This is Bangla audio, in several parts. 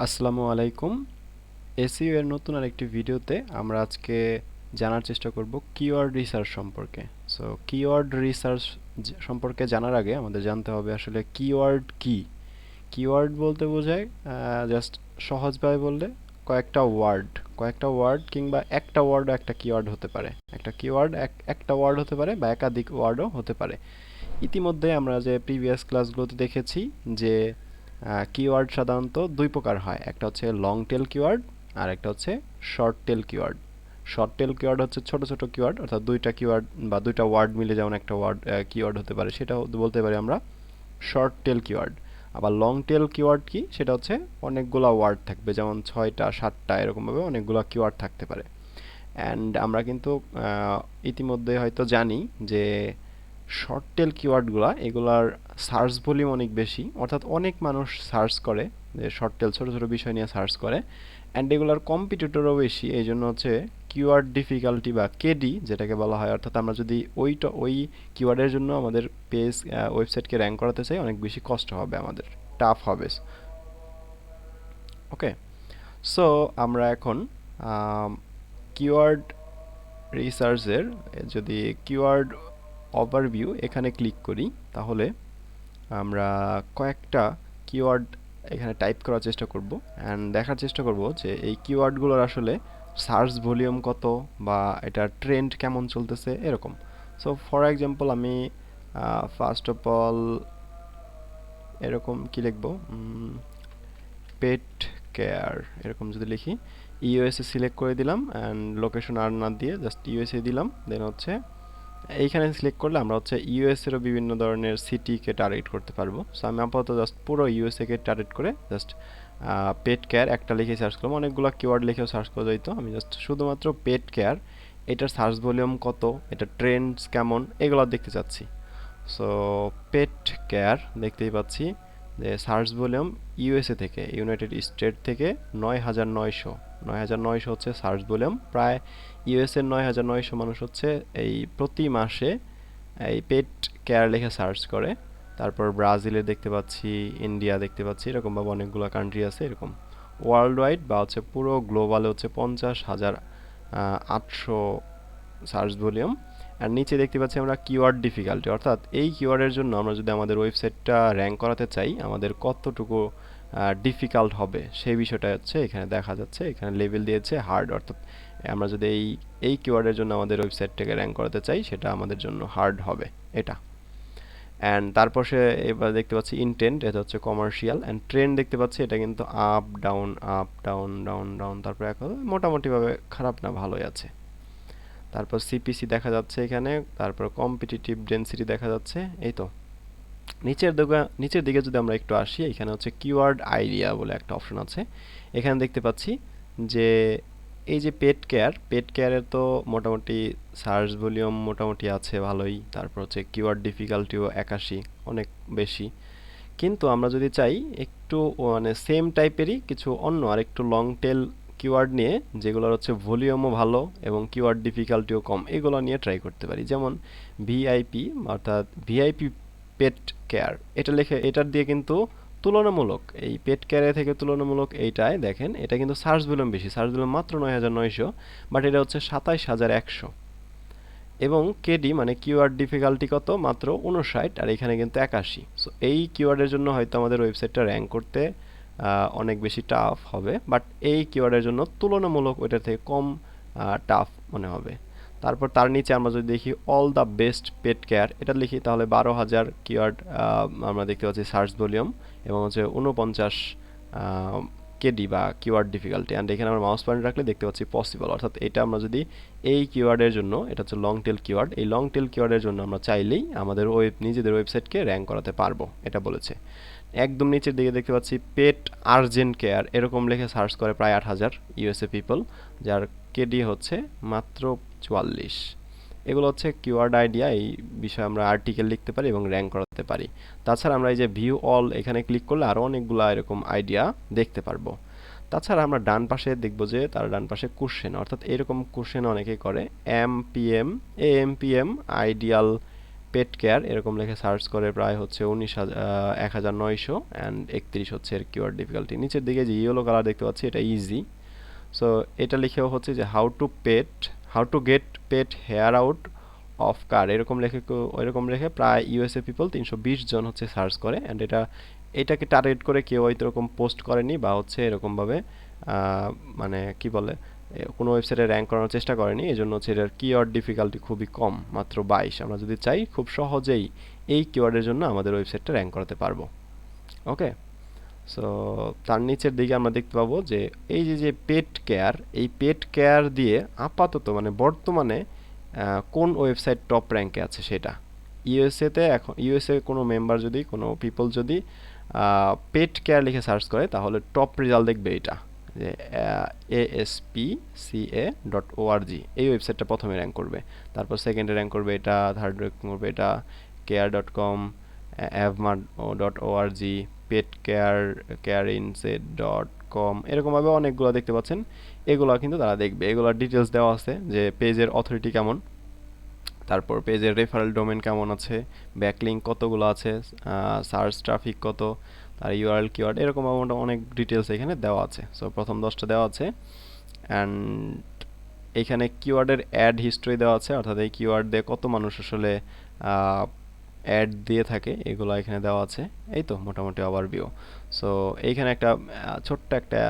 আসসালামু আলাইকুম। এসইও এর নতুন আরেকটি ভিডিওতে আমরা আজকে জানার চেষ্টা করব কিওয়ার্ড রিসার্চ সম্পর্কে। সো কিওয়ার্ড রিসার্চ সম্পর্কে জানার আগে আমাদের জানতে হবে আসলে কিওয়ার্ড কি। কিওয়ার্ড বলতে বোঝায় জাস্ট সহজভাবে বললে কয়েকটা ওয়ার্ড কিংবা একটা ওয়ার্ডও একটা কিওয়ার্ড হতে পারে। একটা কিওয়ার্ড একটা ওয়ার্ড হতে পারে বা একাধিক ওয়ার্ডও হতে পারে। ইতিমধ্যে আমরা যে প্রিভিয়াস ক্লাসগুলোতে দেখেছি যে কিওয়ার্ড সাধারণত দুই প্রকার হয়, একটা হচ্ছে লং টেল কিওয়ার্ড আর একটা হচ্ছে short tail keyword. Short tail keyword হচ্ছে ছোট ছোট কিওয়ার্ড, অর্থাৎ দুইটা কিওয়ার্ড বা দুইটা ওয়ার্ড মিলে যেমন একটা ওয়ার্ড কিওয়ার্ড হতে পারে, সেটা বলতে পারি আমরা শর্ট টেল কিওয়ার্ড। আবার লং টেল কিওয়ার্ড কি, সেটা হচ্ছে অনেকগুলো ওয়ার্ড থাকবে, যেমন 6টা 7টা এরকমভাবে অনেকগুলো কিওয়ার্ড থাকতে পারে। অ্যান্ড আমরা কিন্তু ইতিমধ্যে হয়তো জানি যে শর্ট টেল কিওয়ার্ডগুলো এগুলার সার্চ ভলিউম অনেক বেশি, অর্থাৎ অনেক মানুষ সার্চ করে, যে শর্ট টেল ছোটো ছোটো বিষয় নিয়ে সার্চ করে, অ্যান্ড এগুলার কম্পিটিটরও বেশি। এই জন্য হচ্ছে কিওয়ার্ড ডিফিকাল্টি বা কেডি যেটাকে বলা হয়, অর্থাৎ আমরা যদি ওই কিওয়ার্ডের জন্য আমাদের পেজ ওয়েবসাইটকে র্যাঙ্ক করাতে চাই, অনেক বেশি কষ্ট হবে, আমাদের টাফ হবে। ওকে, সো আমরা এখন কিওয়ার্ড রিসার্চের যদি কিওয়ার্ড ওভারভিউ এখানে ক্লিক করি, তাহলে আমরা কয়েকটা কিওয়ার্ড এখানে টাইপ করার চেষ্টা করব অ্যান্ড দেখার চেষ্টা করব যে এই কিওয়ার্ডগুলোর আসলে সার্চ ভলিউম কত বা এটা ট্রেন্ড কেমন চলতেছে এরকম। সো ফর এক্সাম্পল আমি ফার্স্ট অফ অল এরকম কি লিখব, পেট কেয়ার এরকম যদি লিখি, ইউএসএ সিলেক্ট করে দিলাম অ্যান্ড লোকেশন আর না দিয়ে জাস্ট ইউএসএ দিলাম। দেন হচ্ছে এইখানে সিলেক্ট করলে আমরা হচ্ছে ইউএসএরও বিভিন্ন ধরনের সিটিকে টার্গেট করতে পারবো। সো আমি আপাতত জাস্ট পুরো ইউএসএকে টার্গেট করে জাস্ট পেট কেয়ার একটা লিখে সার্চ করলাম, অনেকগুলো কিওয়ার্ড লিখেও সার্চ করা যাইতো, আমি জাস্ট শুধুমাত্র পেট কেয়ার, এটার সার্চ ভলিউম কত, এটা ট্রেন্ডস কেমন এগুলো দেখতে চাচ্ছি। সো পেট কেয়ার দেখতেই পাচ্ছি যে সার্চ ভলিউম ইউএসএ থেকে, ইউনাইটেড স্টেট থেকে ৯,৯০০ হচ্ছে সার্চ ভলিউম। প্রায় ইউএসএর ৯,৯০০ মানুষ হচ্ছে এই প্রতি মাসে এই পেট কেয়ার লিখে সার্চ করে। তারপর ব্রাজিলে দেখতে পাচ্ছি, ইন্ডিয়া দেখতে পাচ্ছি, এরকমভাবে অনেকগুলো কান্ট্রি আছে এরকম। ওয়ার্ল্ড ওয়াইড বা হচ্ছে পুরো গ্লোবালে হচ্ছে ৫০,৮০০ সার্চ ভলিউম। আর নিচে দেখতে পাচ্ছি আমরা কিওয়ার্ড ডিফিকাল্টি, অর্থাৎ এই কিওয়ার্ডের জন্য আমরা যদি আমাদের ওয়েবসাইটটা র্যাঙ্ক করাতে চাই আমাদের কতটুকু ডিফিকাল্ট হবে সেই বিষয়টা হচ্ছে এখানে দেখা যাচ্ছে। এখানে লেভেল দিয়েছে হার্ড, অর্থাৎ আমরা যদি এই কিওয়ার্ডের জন্য আমাদের ওয়েবসাইটটাকে র্যাঙ্ক করাতে চাই সেটা আমাদের জন্য হার্ড হবে এটা। অ্যান্ড তারপর সে এবার দেখতে পাচ্ছি ইনটেন্ট, এটা হচ্ছে কমার্শিয়াল। অ্যান্ড ট্রেন্ড দেখতে পাচ্ছি এটা কিন্তু up down up down down down, তারপরে এখন মোটামুটিভাবে খারাপ না, ভালোই আছে। তারপর সিপিসি দেখা যাচ্ছে এখানে, তারপর কম্পিটিটিভ ডেন্সিটি দেখা যাচ্ছে। এই তো নিচের দিকে যদি আমরা একটু আসি, এখানে হচ্ছে কিওয়ার্ড আইডিয়া বলে একটা অপশন আছে। এখানে দেখতে পাচ্ছি যে এই যে পেট কেয়ারের তো মোটামুটি সার্চ ভলিউম মোটামুটি আছে ভালোই, তারপর হচ্ছে কিওয়ার্ড ডিফিকাল্টিও ৮১, অনেক বেশি। কিন্তু আমরা যদি চাই একটু মানে সেম টাইপেরই কিছু অন্য আর একটু লং টেল কিওয়ার্ড নিয়ে, যেগুলোর হচ্ছে ভলিউমও ভালো এবং কিওয়ার্ড ডিফিকাল্টিও কম, এগুলো নিয়ে ট্রাই করতে পারি। যেমন ভিআইপি, অর্থাৎ ভিআইপি পেট কেয়ার, এটা লিখে এটার দিয়ে কিন্তু তুলনামূলক এই পেট কেয়ারে থেকে তুলনামূলক এইটায় দেখেন এটা কিন্তু সার্চ ভলিউম বেশি, সার্চ ভলিউম মাত্র ৯,৯০০, বাট এটা হচ্ছে ২৭,১০০। এবং কেডি মানে কিওয়ার্ড ডিফিকাল্টি কত, মাত্র ৫৯, আর এখানে কিন্তু ৮১। সো এই কিওয়ার্ডের জন্য হয়তো আমাদের ওয়েবসাইটটা র্যাঙ্ক করতে অনেক বেশি টাফ হবে, বাট এই কিওয়ার্ডের জন্য তুলনামূলক ওইটার থেকে কম টাফ মনে হবে। তারপর তার নিচে আমরা যদি দেখি all the best pet care, এটা লিখি, তাহলে ১২,০০০ কিওয়ার্ড আমরা দেখতে পাচ্ছি সার্চ ভলিউম এবং হচ্ছে ৪৯ কেডি বা কিওয়ার্ড ডিফিকাল্টি। অ্যান্ড এখানে আমরা মাউস পয়েন্ট রাখলে দেখতে পাচ্ছি পসিবল, অর্থাৎ এটা আমরা যদি এই কিওয়ার্ডের জন্য, এটা হচ্ছে লং টেল কিওয়ার্ড, এই লং টেল কিওয়ার্ডের জন্য আমরা চাইলেই আমাদের নিজেদের ওয়েবসাইটকে র্যাঙ্ক করাতে পারবো, এটা বলেছে। একদম নিচের দিকে দেখতে পাচ্ছি পেট আর্জেন্ট কেয়ার, এরকম লিখে সার্চ করে প্রায় ৮,০০০ ইউএসএ পিপল, যার কেডি হচ্ছে মাত্র ৪৪। এগুলো হচ্ছে কিওয়ার্ড আইডিয়া, এই বিষয়ে আমরা আর্টিকেল লিখতে পারি এবং র্যাঙ্ক করাতে পারি। তাছাড়া আমরা এই যে ভিউ অল এখানে ক্লিক করলে আরও অনেকগুলো এরকম আইডিয়া দেখতে পারবো। তাছাড়া আমরা ডান পাশে দেখব যে তার ডান পাশে কোশ্চেন, অর্থাৎ এরকম কোশ্চেন অনেকেই করে, এমপিএম, এএমপিএম, আইডিয়াল পেট কেয়ার এরকম লিখে সার্চ করে প্রায় হচ্ছে 19,900 অ্যান্ড 31 হচ্ছে এর কিওয়ার্ড ডিফিকাল্টি। নিচের দিকে যে ইয়েলো কালার দেখতে পাচ্ছি এটা ইজি। সো এটা লিখেও হচ্ছে যে how to get pet hair out of car এরকম লেখে প্রায় ইউএসএ পিপল 320 জন হচ্ছে সার্চ করে। অ্যান্ড এটাকে টার্গেট করে কেউ হয়তো এরকম পোস্ট করেনি বা হচ্ছে এরকমভাবে মানে কি বলে কোনো ওয়েবসাইটে র্যাঙ্ক করানোর চেষ্টা করেনি, এই জন্য হচ্ছে এটার কিওয়ার্ড ডিফিকাল্টি খুবই কম, মাত্র 22। আমরা যদি চাই খুব সহজেই এই কিওয়ার্ডের জন্য আমাদের ওয়েবসাইটটা র্যাঙ্ক করাতে পারবো। ওকে, সো তার নিচের দিকে আমরা দেখতে পাবো যে এই যে পেট কেয়ার, এই পেট কেয়ার দিয়ে আপাতত মানে বর্তমানে কোন ওয়েবসাইট টপ র্যাঙ্কে আছে সেটা। ইউএসএ কোনো মেম্বার যদি কোনো পিপল যদি পেট কেয়ার লিখে সার্চ করে তাহলে টপ রেজাল্ট দেখবে এটা যে aspca.org, এই ওয়েবসাইটটা প্রথমে র্যাঙ্ক করবে, তারপর সেকেন্ডে র্যাঙ্ক করবে এটা, থার্ড র্যাঙ্ক করবে এটা care.com, avma.org, petcarinset.com, এরকমভাবে অনেকগুলো দেখতে পাচ্ছেন। এগুলো কিন্তু তারা দেখবে, এগুলোর ডিটেলস দেওয়া আছে যে পেজের অথরিটি কেমন, তারপর পেজের রেফারেল ডোমেন কেমন আছে, ব্যাকলিঙ্ক কতগুলো আছে, সার্চ ট্রাফিক কত, তার ইউআরএল কিওয়ার্ড, এরকম অনেক ডিটেলস এখানে দেওয়া আছে। সো প্রথম 10টা দেওয়া আছে। অ্যান্ড এখানে কিওয়ার্ডের অ্যাড হিস্ট্রি দেওয়া আছে, অর্থাৎ এই কিওয়ার্ড দিয়ে কত মানুষ আসলে অ্যাড দিয়ে থাকে এগুলো এখানে দেওয়া আছে। এই তো মোটামুটি ওভারভিউ। সো এইখানে একটা ছোট্ট একটা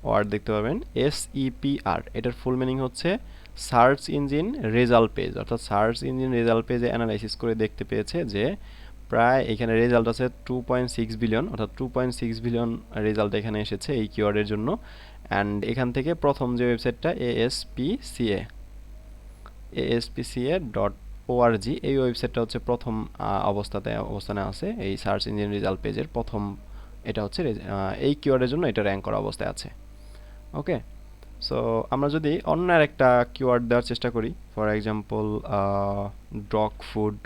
ওয়ার্ড দেখতে পাবেন SEPR, এটার ফুল মিনিং হচ্ছে সার্চ ইঞ্জিন রেজাল্ট পেজ, অর্থাৎ সার্চ ইঞ্জিন রেজাল্ট পেজে অ্যানালাইসিস করে দেখতে পেয়েছে যে প্রায় এখানে রেজাল্ট আছে 2.6 বিলিয়ন, অর্থাৎ 2.6 বিলিয়ন রেজাল্ট এখানে এসেছে এই কিওয়ার্ডের জন্য। অ্যান্ড এখান থেকে প্রথম যে ওয়েবসাইটটা aspca.org, এই ওয়েবসাইটটা হচ্ছে প্রথম অবস্থানে আছে এই সার্চ ইঞ্জিন রেজাল্ট পেজের প্রথম। এটা হচ্ছে এই কিওয়ার্ডের জন্য এটা র্যাঙ্ক করা অবস্থায় আছে। ওকে, সো আমরা যদি অন্য একটা কিওয়ার্ড দেওয়ার চেষ্টা করি, ফর এক্সাম্পল ডগ ফুড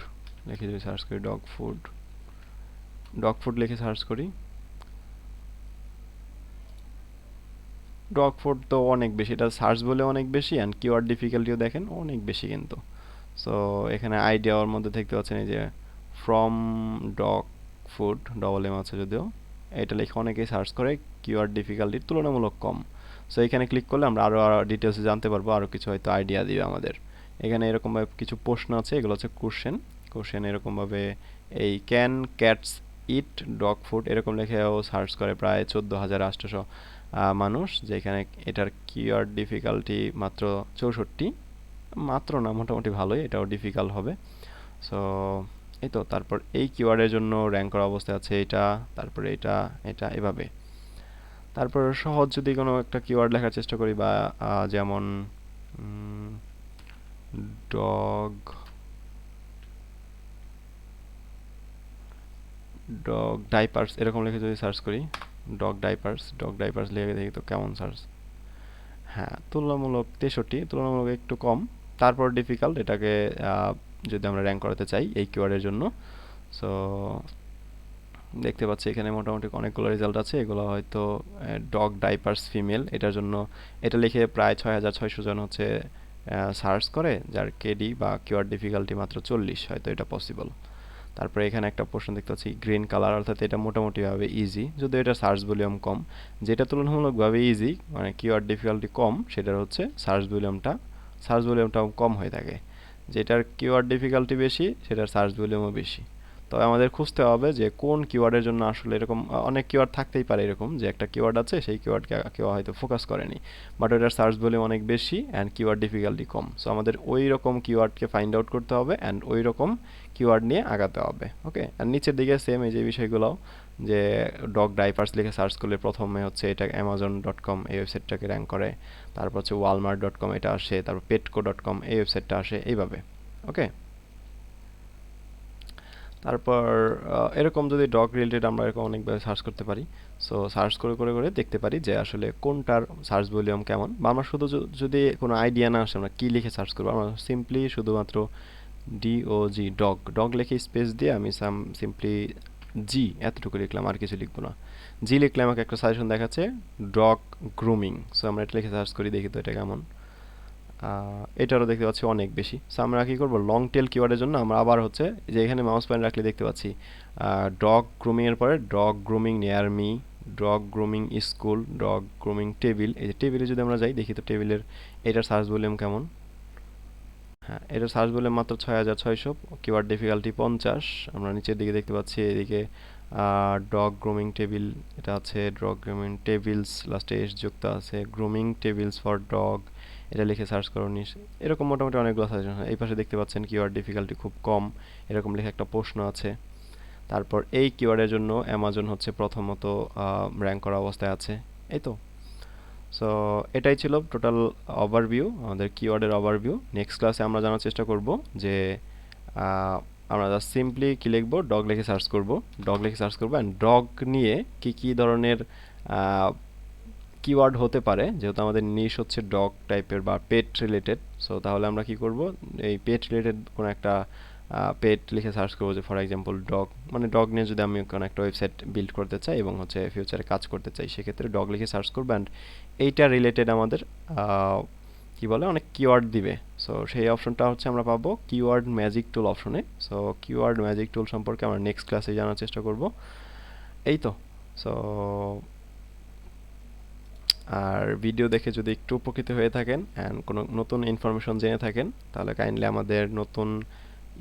লিখে যদি সার্চ করি, ডগ ফুড লিখে সার্চ করি, ডগ ফুড তো অনেক বেশি, এটা সার্চ বলে অনেক বেশি, অ্যান্ড কিওয়ার্ড ডিফিকাল্টিও দেখেন অনেক বেশি কিন্তু। সো এখানে আইডিয়া ওর মধ্যে দেখতে পাচ্ছেন এই যে from dog food, double M আছে যদিও, এটা লিখে অনেকেই সার্চ করে, কিওয়ার্ড ডিফিকাল্টির তুলনামূলক কম। সো এখানে ক্লিক করলে আমরা আরও ডিটেলসে জানতে পারবো, আরও কিছু হয়তো আইডিয়া দিবে আমাদের। এখানে এরকমভাবে কিছু প্রশ্ন আছে, এগুলো হচ্ছে কোশ্চেন এরকমভাবে এই can cats eat dog food এরকম লিখেও সার্চ করে প্রায় 14,800 মানুষ, যেখানে এটার কিওয়ার্ড ডিফিকাল্টি মাত্র 64, মাত্র না মোটামুটি ভালোই, এটাও ডিফিকাল্ট হবে। সো এই তো, তারপর এই কিওয়ার্ডের জন্য র্যাঙ্ক করা অবস্থায় আছে এটা, তারপরে এটা এভাবে। তারপর সহজ যদি কোনো একটা কিওয়ার্ড লেখার চেষ্টা করি, বা যেমন ডগ ডাইপার্স এরকম লিখে যদি সার্চ করি, ডগ ডাইপার্স লিখে দেখি তো কেমন সার্চ। হ্যাঁ, তুলনামূলক 63, তুলনামূলক একটু কম, তারপর ডিফিকাল্ট এটাকে যদি আমরা র্যাঙ্ক করাতে চাই এই কিওয়ার্ডের জন্য। সো দেখতে পাচ্ছি এখানে মোটামুটি অনেকগুলো রেজাল্ট আছে, এগুলো হয়তো ডগ ডাইপার্স ফিমেল, এটার জন্য এটা লিখে প্রায় 6,600 জন হচ্ছে সার্চ করে, যার কেডি বা কিওয়ার্ড ডিফিকাল্টি মাত্র 40, হয়তো এটা পসিবল। তারপরে এখানে একটা প্রশ্ন দেখতে পাচ্ছি গ্রিন কালার, অর্থাৎ এটা মোটামুটিভাবে ইজি, যদিও এটা সার্চ ভলিউম কম। যেটা তুলনামূলকভাবে ইজি মানে কিওয়ার্ড ডিফিকাল্টি কম, সেটার হচ্ছে সার্চ ভলিউমটাও কম হয়ে থাকে। যেটার কিওয়ার্ড ডিফিকাল্টি বেশি সেটার সার্চ ভলিউমও বেশি। তবে আমাদের খুঁজতে হবে যে কোন কিওয়ার্ডের জন্য আসলে এরকম, অনেক কিওয়ার্ড থাকতেই পারে এরকম যে একটা কিওয়ার্ড আছে সেই কিওয়ার্ডকে কেউ হয়তো ফোকাস করেনি, বাট ওটার সার্চ ভলিউম অনেক বেশি and keyword difficulty com. So আমাদের ওই রকম কিওয়ার্ডকে ফাইন্ড আউট করতে হবে অ্যান্ড ওই রকম কিওয়ার্ড নিয়ে আগাতে হবে। ওকে, আর নিচের দিকে সেম এই যে বিষয়গুলো, যে ডগ ডাইপার্স লিখে সার্চ করলে প্রথমে হচ্ছে এটা amazon.com এই ওয়েবসাইটটাকে র্যাঙ্ক করে, তারপর হচ্ছে walmart.com এটা আসে, তারপর petco.com এই ওয়েবসাইটটা আসে, এইভাবে। ওকে, তারপর এরকম যদি ডগ রিলেটেড আমরা এরকম অনেকভাবে সার্চ করতে পারি। সো সার্চ করে করে করে দেখতে পারি যে আসলে কোনটার সার্চ ভলিউম কেমন, বা আমরা শুধু যদি কোনো আইডিয়া না আসে আমরা কী লিখে সার্চ করবো, আমরা সিম্পলি শুধুমাত্র ডগ লিখে স্পেস দিয়ে আমি সিম্পলি এতটুকু লিখলাম, আর কিছু লিখবো না। লিখলে আমাকে একটা সাজেশন দেখাচ্ছে ডগ গ্রুমিং। সো আমরা এটা লিখে সার্চ করি, দেখি তো এটা কেমন। এটারও দেখতে পাচ্ছি অনেক বেশি। সো আমরা কি করব, লং টেল কিওয়ার্ডের জন্য আমরা আবার হচ্ছে যে এখানে মাউস পয়েন্ট রাখলে দেখতে পাচ্ছি ডগ গ্রুমিং এর পরে dog grooming near me, dog grooming school, dog grooming table. এই যে টেবিলে যদি আমরা যাই দেখি তো টেবিলের এটার সার্চ ভলিউম কেমন। হ্যাঁ, এটার সার্চ ভলিউম মাত্র 6600, কিওয়ার্ড ডিফিকাল্টি 50। আমরা নিচের দিকে দেখতে পাচ্ছি এদিকে ডগ গ্রুমিং টেবিল, এটা আছে ডগ গ্রুমিং টেবিলস, লাস্টে এস যুক্ত আছে, গ্রুমিং টেবিলস ফর ডগ, এটা লিখে সার্চ করো এরকম মোটামুটি অনেকগুলো সাজেশন। এই পাশে দেখতে পাচ্ছেন কিওয়ার্ড ডিফিকাল্টি খুব কম, এরকম লিখে একটা প্রশ্ন আছে। তারপর এই কিওয়ার্ডের জন্য অ্যামাজন হচ্ছে প্রথমত র্যাঙ্ক করা অবস্থায় আছে। এই তো। সো এটাই ছিল টোটাল ওভারভিউ, আমাদের কিওয়ার্ডের ওভারভিউ। নেক্সট ক্লাসে আমরা জানার চেষ্টা করব যে আহ, আমরা জাস্ট সিম্পলি কি লিখবো, ডগ লিখে সার্চ করব, ডগ লিখে সার্চ করবো অ্যান্ড ডগ নিয়ে কি কি ধরনের কিওয়ার্ড হতে পারে, যেহেতু আমাদের নিশ হচ্ছে ডগ টাইপের বা পেট রিলেটেড। সো তাহলে আমরা কি করব, এই পেট রিলেটেড কোনো একটা পেট লিখে সার্চ করবো, যে ফর এক্সাম্পল ডগ, মানে ডগ নিয়ে যদি আমি কোনো একটা ওয়েবসাইট বিল্ড করতে চাই এবং হচ্ছে ফিউচারে কাজ করতে চাই, সেক্ষেত্রে ডগ লিখে সার্চ করবো অ্যান্ড এইটা রিলেটেড আমাদের কি বলে অনেক কিওয়ার্ড দিবে। সো সেই অপশনটা হচ্ছে আমরা পাবো কিওয়ার্ড ম্যাজিক টুল অপশনে। সো কিওয়ার্ড ম্যাজিক টুল সম্পর্কে আমরা নেক্সট ক্লাসে জানার চেষ্টা করব। এই তো। সো আর ভিডিও দেখে যদি একটু উপকৃত হয়ে থাকেন অ্যান্ড কোনো নতুন ইনফরমেশন জেনে থাকেন, তাহলে কাইন্ডলি আমাদের নতুন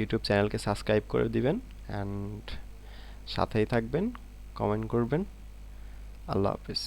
ইউটিউব চ্যানেলকে সাবস্ক্রাইব করে দিবেন অ্যান্ড সাথেই থাকবেন, কমেন্ট করবেন। আল্লাহ হাফিজ।